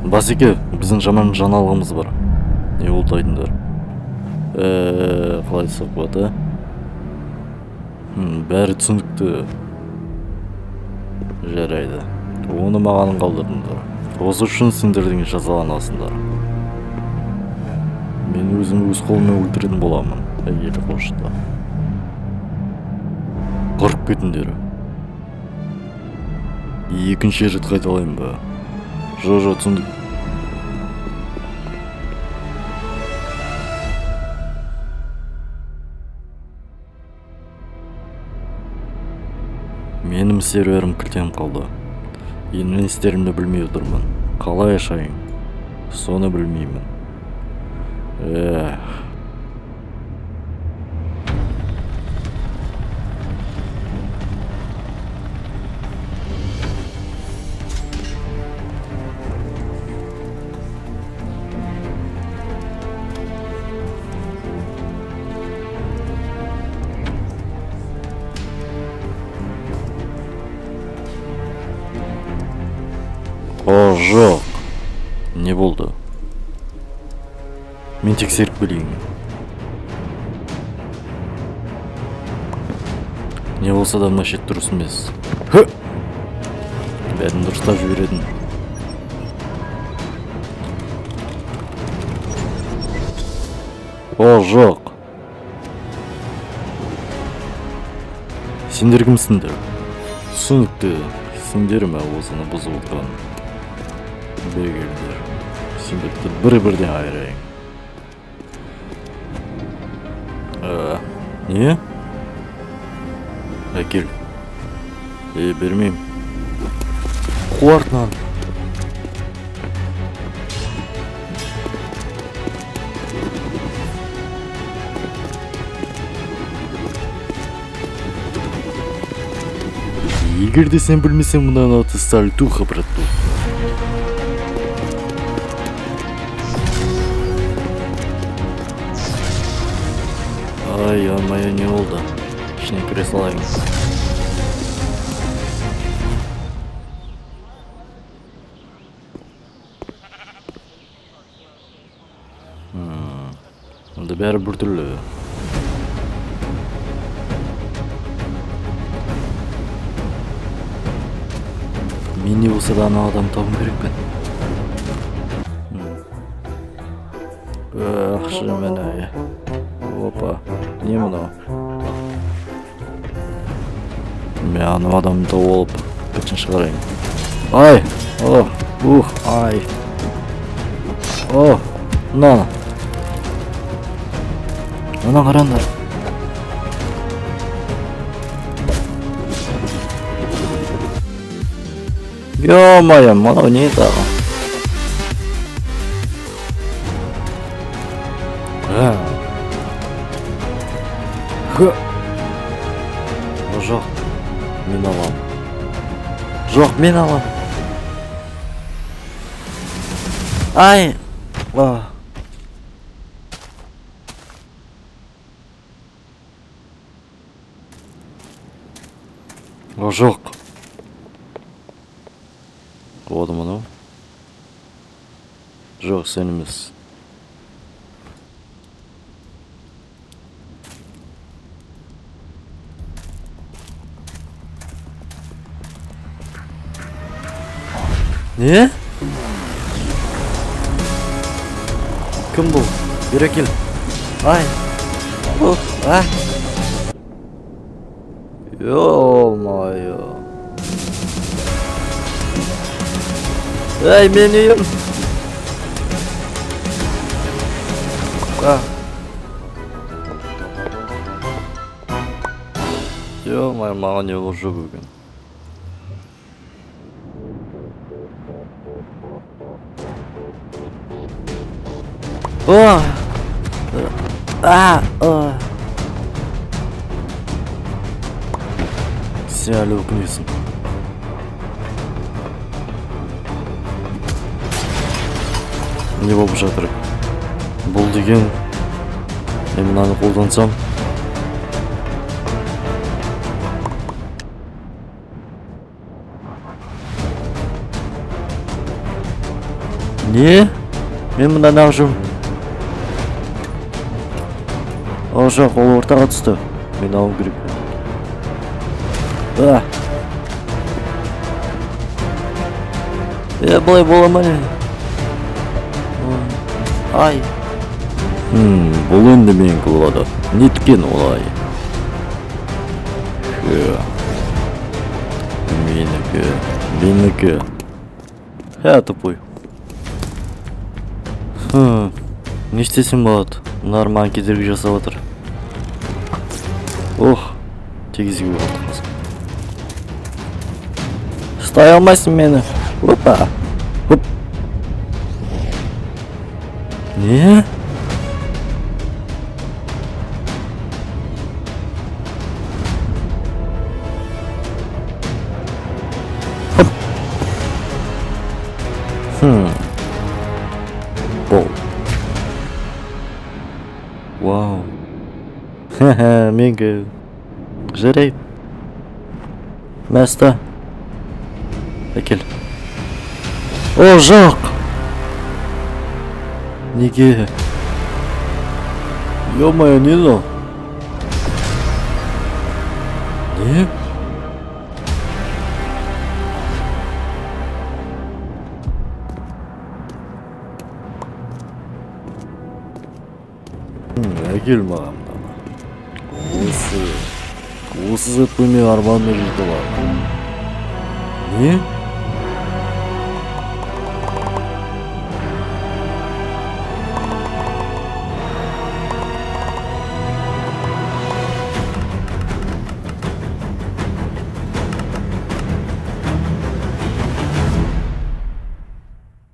Басеке, біздің жаман жаңалығымыз бар. Не болды айтыңдар? Қалай айтсақ болады? Бәрі түсінікті. Жарайды. Оны маған қалдырдыңдар. Осы үшін сендердің жазаланасыңдар. Мен өзім өз қолыммен өлтіретін боламын. Әйелі қошты. Қырып кетіңдер. Екінші рет қайталайын ба? Жо, түсіндік. Менің серверім кілтеніп қалды. Енді не істерімді білмей отырмын. Қалай ашайын? Соны білмеймін. О, жоқ. Не болды? Мен тексеріп келейін. Не болса да мына шет дұрыс емес. Бәрін дұрыстап жіберетін. О, жоқ. Сендер кімсіңдер? Түсінікті. Сендер ме осыны бұзып отырған? Бегелдер. Сендерді бір-бірден айырайын. Не? Әкел. Бермеймін. Қуартынан. Егер де сен білмесең, мұнан аты сальтуха, брату. Ай, ой-моё, не oldu. İçine küre salayım. Onda bәрі бір түрлі. Мен не болса да ана адам табым керекпін. Ақшы мен Опа, не мынау? Мен ана адамды тауып алып, бітін шығарайын. Ай! Ай! Мына! Мына қараңдар. Ё-моё, мынау не тағы? Жоқ, мен алам. Жоқ, мен алам. Ай! Жоқ. Оды мұнау? Жоқ, сен емес. Не? Кім бұл? Бері кел. Ай! Ё-моё. Ай, мен үйім. Ё-моё, маған не болып жүр бүгін. Сен әлі өкінесің. Не болып жатыр? Бұл деген, мен мынаны қолдансам, Не? Мен мында неғып жүрмін? О жоқ, ол ортаға түсті. Мен алуым керек. Былай бола ма не? Ай. Бұл енді менікі болады. Неткен олай? Менікі. Тупой. Не істесем болады? Мыналар маған кедергі жасап отыр. Тегізге болды қазір. Ұстай алмайсың мені. Опа. Оп. Не? Бол. Вау. Менгі. Жарайды. Мәсті. Әкел. О, жоқ. Неге? Ё-моё, не знал. Не? Әкел маған. Осы зат бөлмеге арманымды жетіп алды. Не?